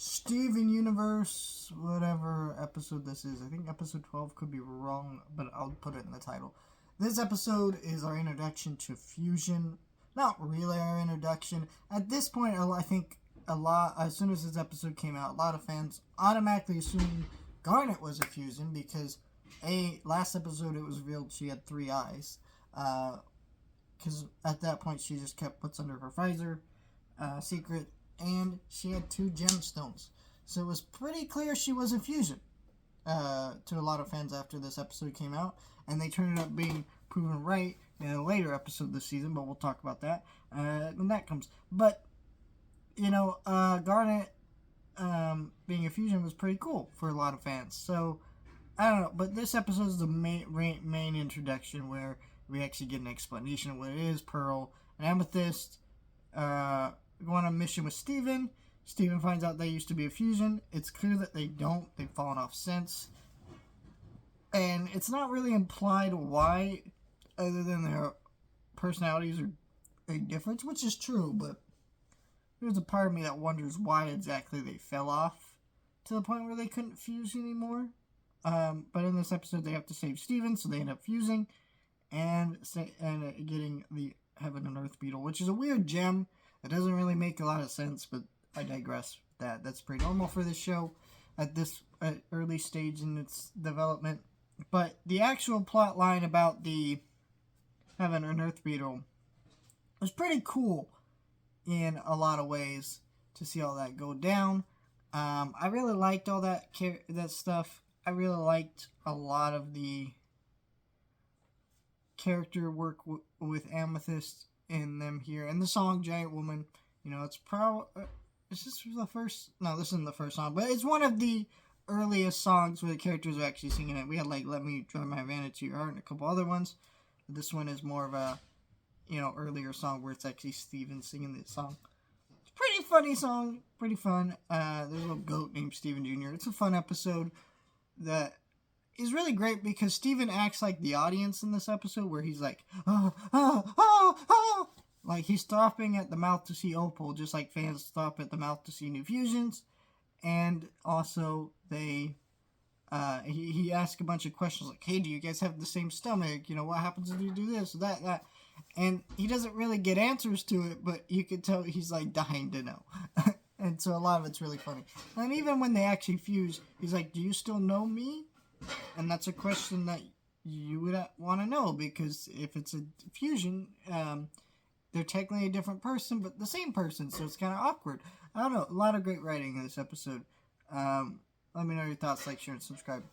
Steven Universe, whatever episode this is. I think episode 12, could be wrong, but I'll put it in the title. This episode is our introduction to Fusion. Not really our introduction. At this point, I think as soon as this episode came out, a lot of fans automatically assumed Garnet was a Fusion because, last episode it was revealed she had 3 eyes. Because at that point she just kept what's under her visor secret, and she had 2 gemstones. So it was pretty clear she was a Fusion to a lot of fans after this episode came out, and they turned out being proven right in a later episode this season, but we'll talk about that when that comes. But, Garnet being a Fusion was pretty cool for a lot of fans. So, I don't know, but this episode is the main introduction where we actually get an explanation of what it is. Pearl and Amethyst go on a mission with Steven. Steven finds out they used to be a Fusion. It's clear that they don't. They've fallen off since. And it's not really implied why, other than their personalities are a difference, which is true, but there's a part of me that wonders why exactly they fell off to the point where they couldn't fuse anymore. But in this episode, they have to save Steven, so they end up fusing and getting the Heaven and Earth Beetle, which is a weird gem. It doesn't really make a lot of sense, but I digress. That's pretty normal for this show at this early stage in its development. But the actual plot line about the Heaven and Earth Beetle was pretty cool in a lot of ways to see all that go down. I really liked all that stuff. I really liked a lot of the character work with Amethyst in them here. And the song Giant Woman, it's is this the first? No, this isn't the first song, but it's one of the earliest songs where the characters are actually singing it. We had Let Me Drive My Vanity to Your Heart and a couple other ones. This one is more of a, earlier song where it's actually Steven singing the song. It's a pretty funny song, pretty fun. There's a little goat named Steven Jr. It's a fun episode that is really great because Steven acts like the audience in this episode, where he's like, oh, oh, oh, oh. Like he's stopping at the mouth to see Opal, just like fans stop at the mouth to see new Fusions. And also he asks a bunch of questions like, hey, do you guys have the same stomach? What happens if you do this or that? And he doesn't really get answers to it, but you can tell he's like dying to know. And so a lot of it's really funny. And even when they actually fuse, he's like, do you still know me? And that's a question that you would want to know, because if it's a fusion, they're technically a different person, but the same person, so it's kind of awkward. I don't know, a lot of great writing in this episode. Let me know your thoughts, like, share, and subscribe.